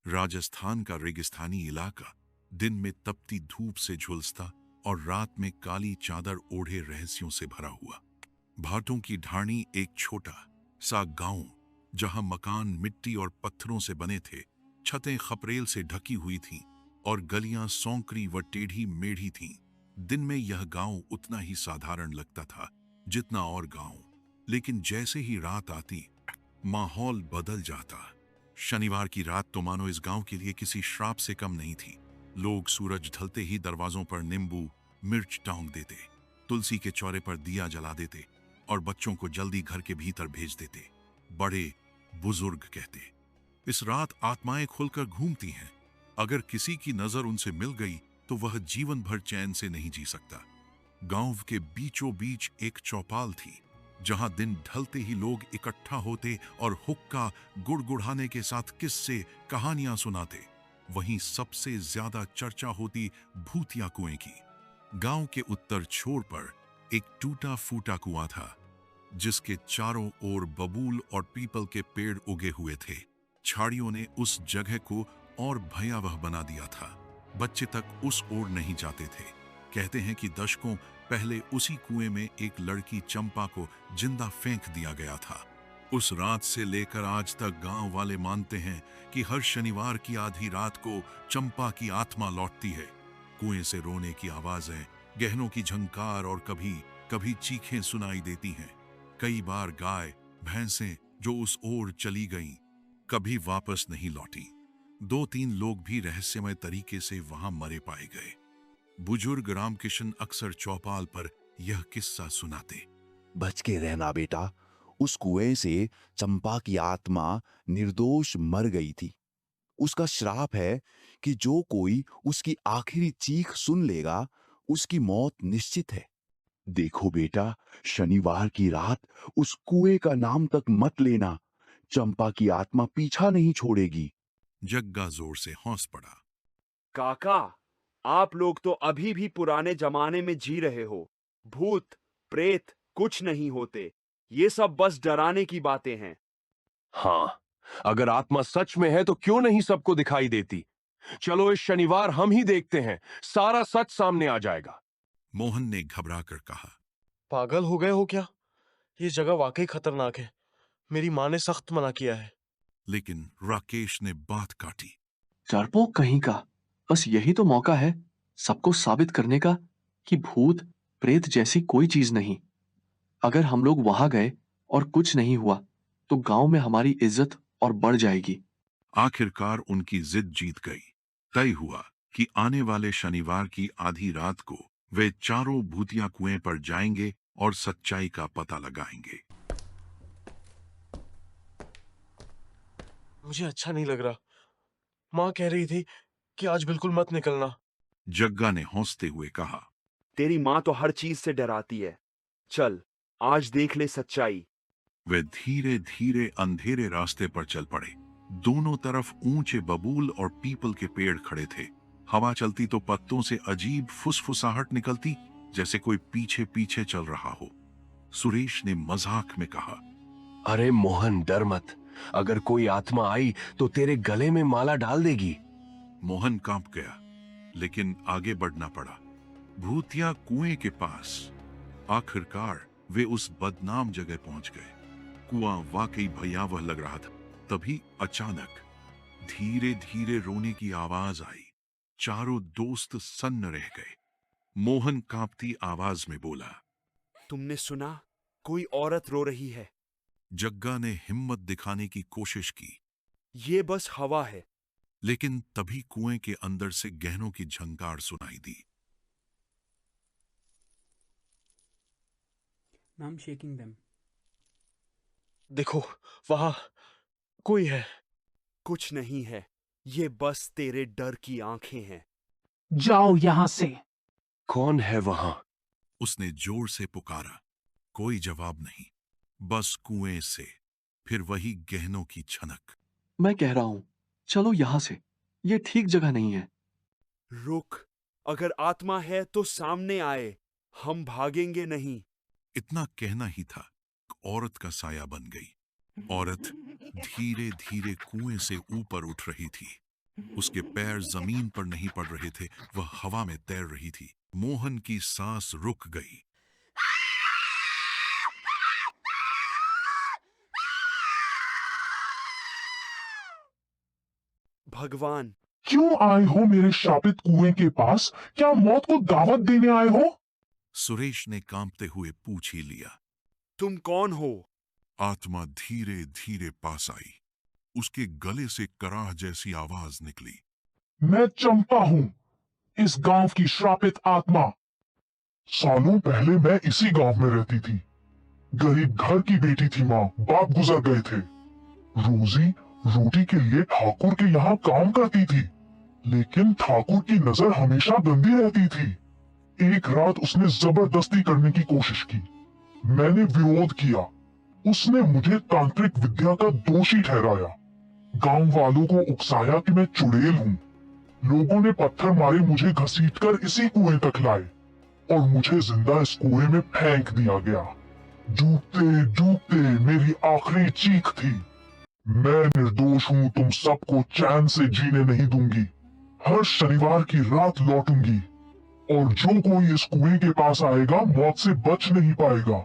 राजस्थान का रेगिस्तानी इलाका दिन में तपती धूप से झुलसता और रात में काली चादर ओढ़े रहस्यों से भरा हुआ। भाटों की ढाणी एक छोटा सा गांव, जहां मकान मिट्टी और पत्थरों से बने थे, छतें खपरेल से ढकी हुई थीं और गलियां सौंकरी व टेढ़ी मेढ़ी थीं। दिन में यह गांव उतना ही साधारण लगता था जितना और गांव, लेकिन जैसे ही रात आती माहौल बदल जाता। शनिवार की रात तो मानो इस गांव के लिए किसी श्राप से कम नहीं थी। लोग सूरज ढलते ही दरवाजों पर नींबू मिर्च टांग देते, तुलसी के चौरे पर दिया जला देते और बच्चों को जल्दी घर के भीतर भेज देते। बड़े बुजुर्ग कहते, इस रात आत्माएं खुलकर घूमती हैं। अगर किसी की नजर उनसे मिल गई तो वह जीवन भर चैन से नहीं जी सकता। गांव के बीचों बीच एक चौपाल थी, जहां दिन ढलते ही लोग इकट्ठा होते और हुक्का गुड़गुड़ाने के साथ किस्से कहानियां सुनाते। वहीं सबसे ज्यादा चर्चा होती भूतिया कुएं की। गांव के उत्तर छोर पर एक टूटा फूटा कुआं था, जिसके चारों ओर बबूल और पीपल के पेड़ उगे हुए थे। झाड़ियों ने उस जगह को और भयावह बना दिया था। बच्चे तक उस ओर नहीं जाते थे। कहते हैं कि दशकों पहले उसी कुएं में एक लड़की चंपा को जिंदा फेंक दिया गया था। उस रात से लेकर आज तक गांव वाले मानते हैं कि हर शनिवार की आधी रात को चंपा की आत्मा लौटती है। कुएं से रोने की आवाजें, गहनों की झंकार और कभी कभी चीखें सुनाई देती हैं। कई बार गाय भैंसें जो उस ओर चली गईं, कभी वापस नहीं लौटी। 2-3 लोग भी रहस्यमय तरीके से वहां मरे पाए गए। बुजुर्ग रामकिशन अक्सर चौपाल पर यह किस्सा सुनाते। बच के रहना बेटा, उस कुएं से चंपा की आत्मा निर्दोष मर गई थी। उसका श्राप है कि जो कोई उसकी आखिरी चीख सुन लेगा, उसकी मौत निश्चित है। देखो बेटा, शनिवार की रात उस कुएं का नाम तक मत लेना। चंपा की आत्मा पीछा नहीं छोड़ेगी। जग्गा जोर से हंस पड़ा। काका, आप लोग तो अभी भी पुराने जमाने में जी रहे हो। भूत प्रेत कुछ नहीं होते, ये सब बस डराने की बातें हैं। हाँ, अगर आत्मा सच में है तो क्यों नहीं सबको दिखाई देती? चलो इस शनिवार हम ही देखते हैं, सारा सच सामने आ जाएगा। मोहन ने घबरा कर कहा। पागल हो गए हो क्या? ये जगह वाकई खतरनाक है। मेरी माँ ने सख्त मना किया है। लेकिन राकेश ने बात काटी। डरपोक कहीं का, बस यही तो मौका है सबको साबित करने का कि भूत प्रेत जैसी कोई चीज नहीं। अगर हम लोग वहां गए और कुछ नहीं हुआ तो गांव में हमारी इज्जत और बढ़ जाएगी। आखिरकार उनकी जिद जीत गई। तय हुआ कि आने वाले शनिवार की आधी रात को वे चारों भूतिया कुएं पर जाएंगे और सच्चाई का पता लगाएंगे। मुझे अच्छा नहीं लग रहा। माँ कह रही थी कि आज बिल्कुल मत निकलना। जग्गा ने हंसते हुए कहा। तेरी माँ तो हर चीज से डराती है। चल, आज देख ले सच्चाई। वे धीरे धीरे अंधेरे रास्ते पर चल पड़े। दोनों तरफ ऊंचे बबूल और पीपल के पेड़ खड़े थे। हवा चलती तो पत्तों से अजीब फुसफुसाहट निकलती, जैसे कोई पीछे पीछे चल रहा हो। सुरेश ने मजाक में कहा, अरे मोहन, डर मत। अगर कोई आत्मा आई तो तेरे गले में माला डाल देगी। मोहन कांप गया, लेकिन आगे बढ़ना पड़ा। भूतिया कुएं के पास आखिरकार वे उस बदनाम जगह पहुंच गए। कुआं वाकई भयावह लग रहा था। तभी अचानक धीरे धीरे रोने की आवाज आई। चारों दोस्त सन्न रह गए। मोहन कांपती आवाज में बोला, तुमने सुना? कोई औरत रो रही है। जग्गा ने हिम्मत दिखाने की कोशिश की, ये बस हवा है। लेकिन तभी कुएं के अंदर से गहनों की झंकार सुनाई दी। Now I'm shaking them. देखो, वहां कोई है। कुछ नहीं है, ये बस तेरे डर की आंखें हैं। जाओ यहां से। कौन है वहां? उसने जोर से पुकारा। कोई जवाब नहीं, बस कुएं से फिर वही गहनों की छनक। मैं कह रहा हूं, चलो यहां से, ये ठीक जगह नहीं है। रुक, अगर आत्मा है तो सामने आए, हम भागेंगे नहीं। इतना कहना ही था, औरत का साया बन गई। औरत धीरे धीरे कुएं से ऊपर उठ रही थी। उसके पैर जमीन पर नहीं पड़ रहे थे, वह हवा में तैर रही थी। मोहन की सांस रुक गई। भगवान, क्यों आए हो मेरे शापित कुएं के पास? क्या मौत को दावत देने आए हो? सुरेश ने कांपते हुए पूछ ही लिया। तुम कौन हो? आत्मा धीरे धीरे पास आई। उसके गले से कराह जैसी आवाज निकली। मैं चंपा हूं, इस गांव की श्रापित आत्मा। सालों पहले मैं इसी गांव में रहती थी। गरीब घर की बेटी थी माँ, बाप गुजर गए थे। रोजी रोटी के लिए ठाकुर के यहाँ काम करती थी, लेकिन ठाकुर की नजर हमेशा गंदी रहती थी। एक रात उसने जबरदस्ती करने की कोशिश की। मैंने विरोध किया। उसने मुझे तांत्रिक विद्या का दोषी ठहराया। गांव वालों को उकसाया कि मैं चुड़ैल हूँ। लोगों ने पत्थर मारे मुझे घसीटकर इसी कुएं तक लाए और मुझे जिंदा इस कुएं में फेंक दिया गया। डूबते डूबते मेरी आखिरी चीख थी, मैं निर्दोष हूँ, तुम सबको चैन से जीने नहीं दूंगी। हर शनिवार की रात लौटूंगी और जो कोई इस कुएं के पास आएगा मौत से बच नहीं पाएगा।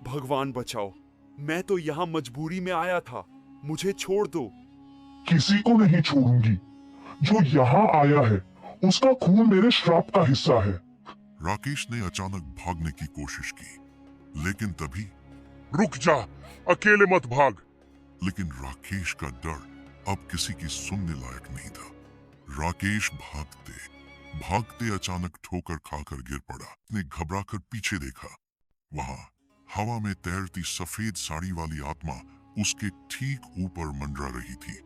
भगवान बचाओ, मैं तो यहाँ मजबूरी में आया था, मुझे छोड़ दो। किसी को नहीं छोड़ूंगी। जो यहाँ आया है उसका खून मेरे श्राप का हिस्सा है। राकेश ने अचानक भागने की कोशिश की, लेकिन तभी रुक जा, अकेले मत भाग। लेकिन राकेश का डर अब किसी की सुनने लायक नहीं था। राकेश भागते भागते अचानक ठोकर खाकर गिर पड़ा। उसने घबराकर पीछे देखा। वहां हवा में तैरती सफेद साड़ी वाली आत्मा उसके ठीक ऊपर मंडरा रही थी।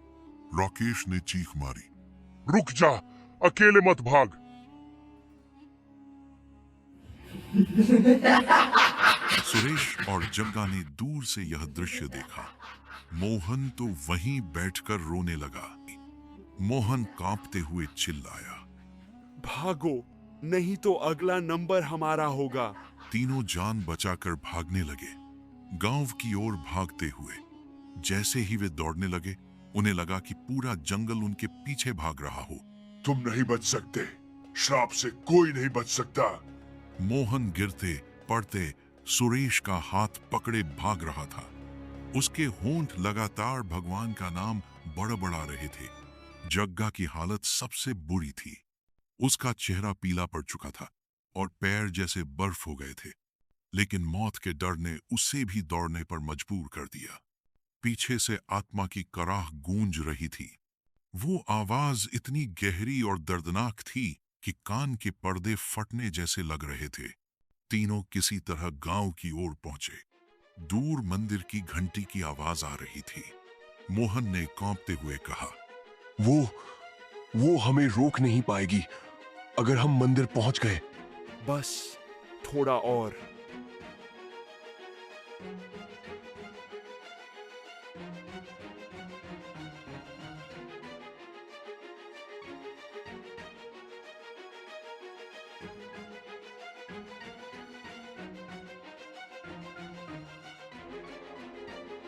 राकेश ने चीख मारी, रुक जा, अकेले मत भाग। सुरेश और जग्गा ने दूर से यह दृश्य देखा। मोहन तो वहीं बैठकर रोने लगा। मोहन कांपते हुए चिल्लाया, भागो, नहीं तो अगला नंबर हमारा होगा। तीनों जान बचाकर भागने लगे, गांव की ओर भागते हुए। जैसे ही वे दौड़ने लगे, उन्हें लगा कि पूरा जंगल उनके पीछे भाग रहा हो। तुम नहीं बच सकते, श्राप से कोई नहीं बच सकता। मोहन गिरते पड़ते सुरेश का हाथ पकड़े भाग रहा था। उसके होंठ लगातार भगवान का नाम बड़बड़ा रहे थे। जग्गा की हालत सबसे बुरी थी। उसका चेहरा पीला पड़ चुका था और पैर जैसे बर्फ हो गए थे। लेकिन मौत के डर ने उसे भी दौड़ने पर मजबूर कर दिया। पीछे से आत्मा की कराह गूंज रही थी। वो आवाज इतनी गहरी और दर्दनाक थी कि कान के पर्दे फटने जैसे लग रहे थे। तीनों किसी तरह गांव की ओर पहुंचे। दूर मंदिर की घंटी की आवाज आ रही थी। मोहन ने कांपते हुए कहा, वो हमें रोक नहीं पाएगी अगर हम मंदिर पहुंच गए। बस थोड़ा और।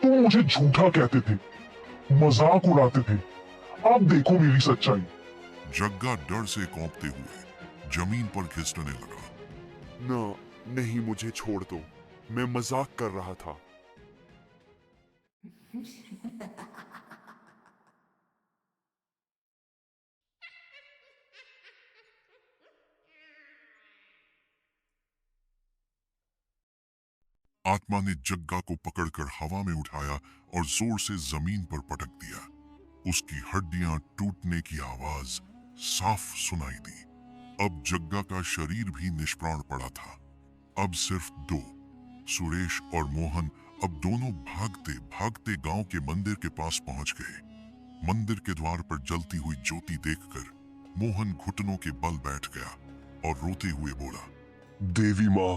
तुम मुझे झूठा कहते थे, मजाक उड़ाते थे। अब देखो मेरी सच्चाई। जग्गा डर से कांपते हुए जमीन पर घिसने लगा। नहीं, मुझे छोड़ दो, मैं मजाक कर रहा था। आत्मा ने जग्गा को पकड़कर हवा में उठाया और जोर से जमीन पर पटक दिया। उसकी हड्डियां टूटने की आवाज साफ सुनाई दी। अब जग्गा का शरीर भी निष्प्राण पड़ा था। अब सिर्फ दो, सुरेश और मोहन, अब दोनों भागते भागते गांव के मंदिर के पास पहुंच गए। मंदिर के द्वार पर जलती हुई ज्योति देखकर मोहन घुटनों के बल बैठ गया और रोते हुए बोला, देवी माँ,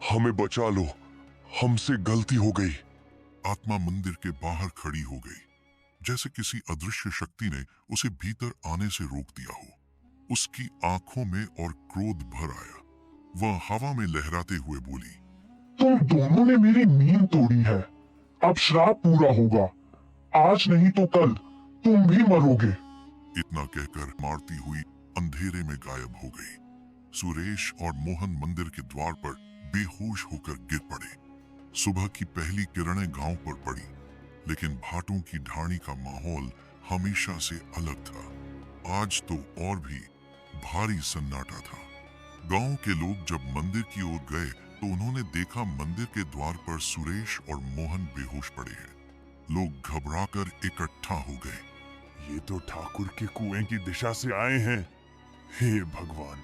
हमें बचा लो, हमसे गलती हो गई। आत्मा मंदिर के बाहर खड़ी हो गई, जैसे किसी अदृश्य शक्ति ने उसे भीतर आने से रोक दिया हो। उसकी आंखों में और क्रोध भर आया। वह हवा में लहराते हुए बोली, तुम दोनों ने मेरी नींद तोड़ी है। अब श्राप पूरा होगा। आज नहीं तो कल तुम भी मरोगे। इतना कहकर मारती हुई अंधेरे में गायब हो गई। सुरेश और मोहन मंदिर के द्वार पर बेहोश होकर गिर पड़े। सुबह की पहली किरणें गांव पर पड़ी, लेकिन भाटों की ढाणी का माहौल हमेशा से अलग था। आज तो और भी भारी सन्नाटा था। गांव के लोग जब मंदिर की ओर गए तो उन्होंने देखा मंदिर के द्वार पर सुरेश और मोहन बेहोश पड़े हैं। लोग घबराकर इकट्ठा हो गए। ये तो ठाकुर के कुएं की दिशा से आए हैं। हे भगवान,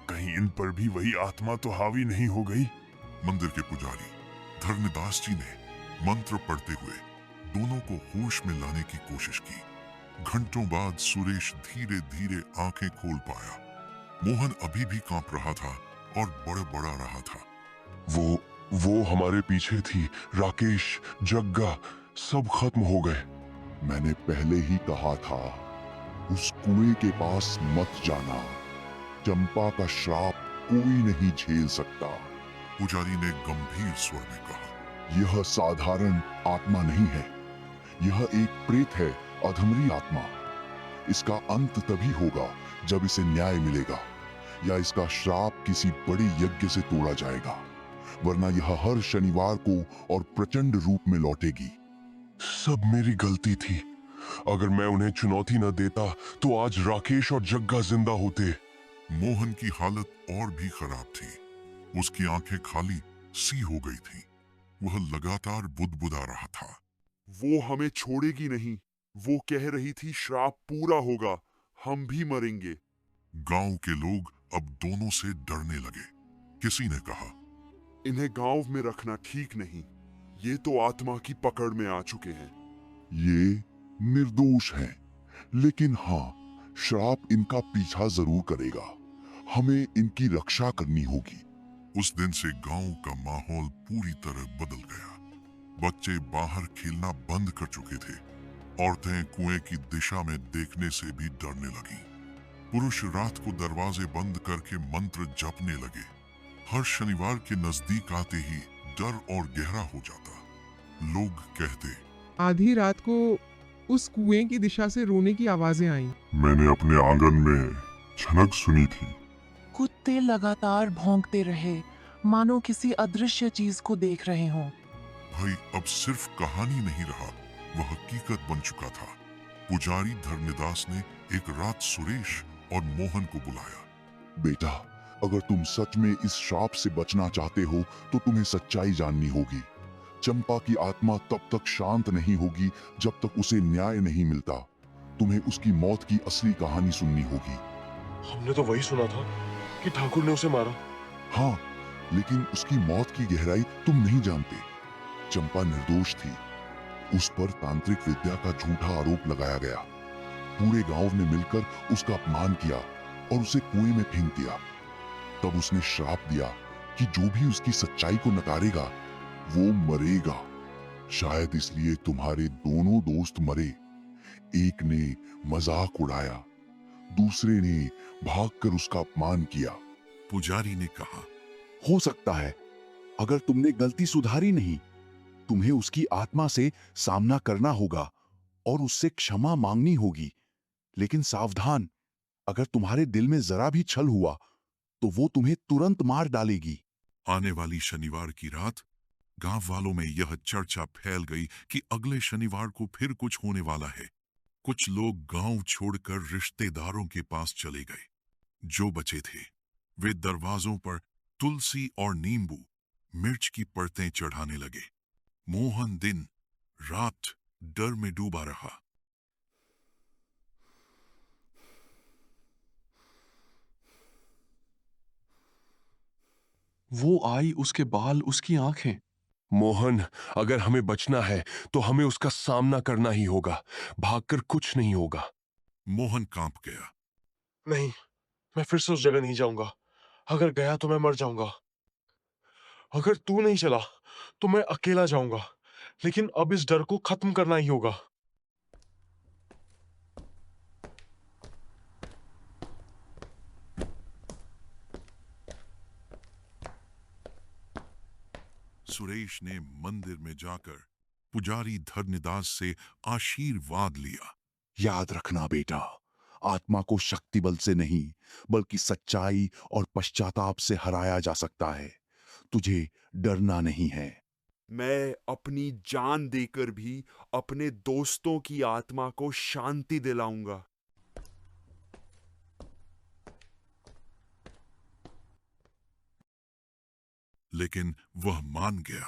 कहीं इन पर भी वही आत्मा तो हावी नहीं हो गई। मंदिर के पुजारी धर्मदास जी ने मंत्र पढ़ते हुए दोनों को होश में लाने की कोशिश की। घंटों बाद सुरेश धीरे धीरे आंखें खोल पाया। मोहन अभी भी कांप रहा था और बड़बड़ा रहा था। वो हमारे पीछे थी। राकेश, जग्गा, सब खत्म हो गए। मैंने पहले ही कहा था, उस कुएं के पास मत जाना। चंपा का श्राप कोई नहीं झेल सकता। पुजारी ने गंभीर स्वर में कहा, यह साधारण आत्मा नहीं है। यह एक प्रेत है, अधमरी आत्मा। इसका अंत तभी होगा जब इसे न्याय मिलेगा, या इसका श्राप किसी बड़े यज्ञ से तोड़ा जाएगा, वरना यह हर शनिवार को और प्रचंड रूप में लौटेगी। सब मेरी गलती थी। अगर मैं उन्हें चुनौती न देता तो आज राकेश और जग्गा जिंदा होते। मोहन की हालत और भी खराब थी। उसकी आंखें खाली सी हो गई थी। वह लगातार बुदबुदा रहा था। वो हमें छोड़ेगी नहीं। वो कह रही थी श्राप पूरा होगा, हम भी मरेंगे। गांव के लोग अब दोनों से डरने लगे। किसी ने कहा, इन्हें गांव में रखना ठीक नहीं। ये तो आत्मा की पकड़ में आ चुके हैं। ये निर्दोष हैं, लेकिन हाँ, श्राप इनका पीछा जरूर करेगा। हमें इनकी रक्षा करनी होगी। उस दिन से गांव का माहौल पूरी तरह बदल गया। बच्चे बाहर खेलना बंद कर चुके थे। औरतें कुएं की दिशा में देखने से भी डरने लगीं। पुरुष रात को दरवाजे बंद करके मंत्र जपने लगे। हर शनिवार के नजदीक आते ही डर और गहरा हो जाता। लोग कहते, आधी रात को उस कुएं की दिशा से रोने की आवाजें आईं। मैंने अपने आंगन में झनक सुनी थी। कुत्ते लगातार भौंकते रहे, मानो किसी अदृश्य चीज को देख रहे हों। भाई, अब सिर्फ कहानी नहीं रहा, वह हकीकत बन चुका था। पुजारी धर्मदास ने एक रात सुरेश और मोहन को बुलाया। बेटा, अगर तुम सच में इस श्राप से बचना चाहते हो तो तुम्हें सच्चाई जाननी होगी। चंपा की आत्मा तब तक शांत नहीं होगी जब तक उसे न्याय नहीं मिलता। तुम्हें उसकी मौत की असली कहानी सुननी होगी। हमने तो वही सुना था कि ठाकुर ने उसे मारा। हाँ, लेकिन उसकी मौत की गहराई तुम नहीं जानते। चंपा निर्दोष थी। उस पर तांत्रिक विद्या का झूठा आरोप लगाया गया। पूरे गांव ने मिलकर उसका अपमान किया और उसे कुएं में फेंक दिया। तब उसने श्राप दिया कि जो भी उसकी सच्चाई को नकारेगा वो मरेगा। शायद इसलिए तुम्हारे दोनों दोस्त मरे। एक ने मजाक उड़ाया, दूसरे ने भागकर उसका अपमान किया। पुजारी ने कहा, हो सकता है अगर तुमने गलती सुधारी नहीं, तुम्हें उसकी आत्मा से सामना करना होगा और उससे क्षमा मांगनी होगी। लेकिन सावधान, अगर तुम्हारे दिल में जरा भी छल हुआ तो वो तुम्हें तुरंत मार डालेगी। आने वाली शनिवार की रात गांव वालों में यह चर्चा फैल गई कि अगले शनिवार को फिर कुछ होने वाला है। कुछ लोग गांव छोड़कर रिश्तेदारों के पास चले गए। जो बचे थे वे दरवाजों पर तुलसी और नींबू मिर्च की परतें चढ़ाने लगे। मोहन दिन रात डर में डूबा रहा। वो आई, उसके बाल, उसकी आंखें। मोहन, अगर हमें बचना है तो हमें उसका सामना करना ही होगा। भागकर कुछ नहीं होगा। मोहन कांप गया। नहीं, मैं फिर से उस जगह नहीं जाऊंगा। अगर गया तो मैं मर जाऊंगा। अगर तू नहीं चला तो मैं अकेला जाऊंगा, लेकिन अब इस डर को खत्म करना ही होगा। सुरेश ने मंदिर में जाकर पुजारी धर्मदास से आशीर्वाद लिया। याद रखना बेटा, आत्मा को शक्ति बल से नहीं बल्कि सच्चाई और पश्चाताप से हराया जा सकता है। तुझे डरना नहीं है। मैं अपनी जान देकर भी अपने दोस्तों की आत्मा को शांति दिलाऊंगा। लेकिन वह मान गया।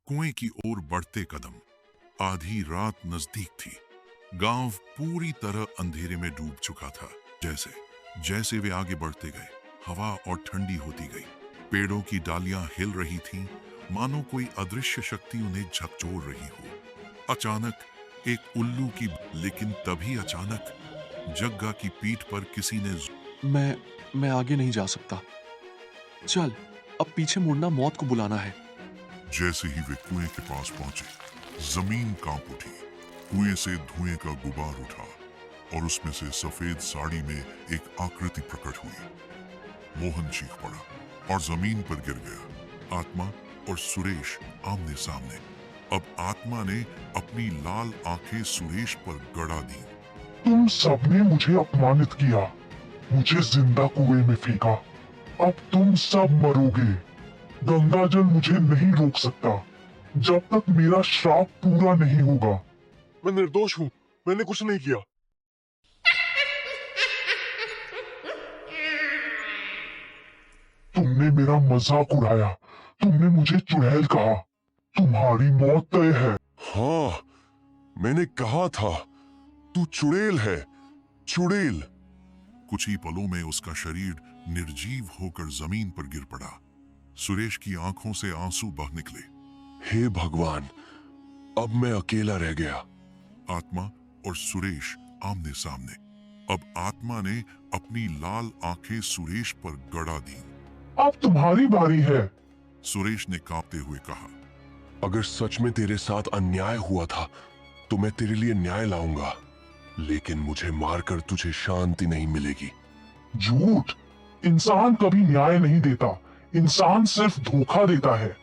कुएं की ओर बढ़ते कदम। आधी रात नजदीक थी। गांव पूरी तरह अंधेरे में डूब चुका था। जैसे जैसे वे आगे बढ़ते गए, हवा और ठंडी होती गई। पेड़ों की डालियां हिल रही थीं, मानो कोई अदृश्य शक्ति उन्हें झकझोर रही हो। अचानक एक उल्लू की, लेकिन तभी अचानक जग्गा की पीठ पर किसी ने मैं आगे नहीं जा सकता। चल, अब पीछे मुड़ना मौत को बुलाना है। जैसे ही वे कुएं के पास पहुंचे, जमीन कांप उठी। कुएं से धुएं का गुबार उठा और उसमें से सफेद साड़ी में एक आकृति प्रकट हुई। मोहन चीख पड़ा और जमीन पर गिर गया। आत्मा और सुरेश आमने सामने। अब आत्मा ने अपनी लाल आंखें सुरेश पर गड़ा दी। तुम सबने मुझे अपमानित किया, मुझे जिंदा कुएं में फेंका। अब तुम सब मरोगे। गंगाजल मुझे नहीं रोक सकता जब तक मेरा श्राप पूरा नहीं होगा। मैं निर्दोष हूँ, मैंने कुछ नहीं किया। तुमने मेरा मजाक उड़ाया, तुमने मुझे चुड़ैल कहा। तुम्हारी मौत तय है। हाँ, मैंने कहा था तू चुड़ैल है, चुड़ैल। कुछ ही पलों में उसका शरीर निर्जीव होकर जमीन पर गिर पड़ा। सुरेश की आंखों से आंसू बह निकले। हे भगवान, अब मैं अकेला रह गया। आत्मा और सुरेश आमने सामने। अब आत्मा ने अपनी लाल आंखें सुरेश पर गड़ा दी। अब तुम्हारी बारी है। सुरेश ने कांपते हुए कहा, अगर सच में तेरे साथ अन्याय हुआ था तो मैं तेरे लिए न्याय लाऊंगा, लेकिन मुझे मारकर तुझे शांति नहीं मिलेगी। झूठ। इंसान कभी न्याय नहीं देता, इंसान सिर्फ धोखा देता है।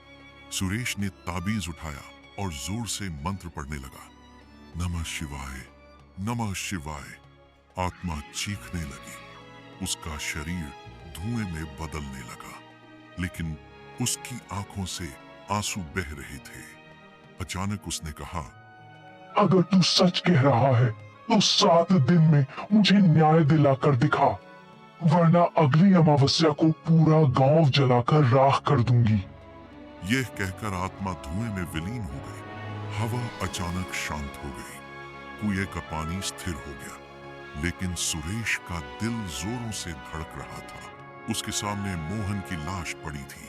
सुरेश ने ताबीज उठाया और जोर से मंत्र पढ़ने लगा। नमः शिवाय, नमः शिवाय। आत्मा चीखने लगी। उसका शरीर धुएं में बदलने लगा, लेकिन उसकी आंखों से आंसू बह रहे थे। अचानक उसने कहा, अगर तू सच कह रहा है तो 7 दिन में मुझे न्याय दिलाकर दिखा, वरना अगली अमावस्या को पूरा गांव जलाकर राख कर दूंगी। यह कहकर आत्मा धुएं में विलीन हो गई। हवा अचानक शांत हो गई। कुएं का पानी स्थिर हो गया, लेकिन सुरेश का दिल जोरों से धड़क रहा था। उसके सामने मोहन की लाश पड़ी थी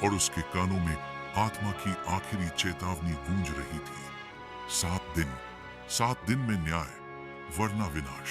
और उसके कानों में आत्मा की आखिरी चेतावनी गूंज रही थी। 7 दिन में न्याय, वरना विनाश।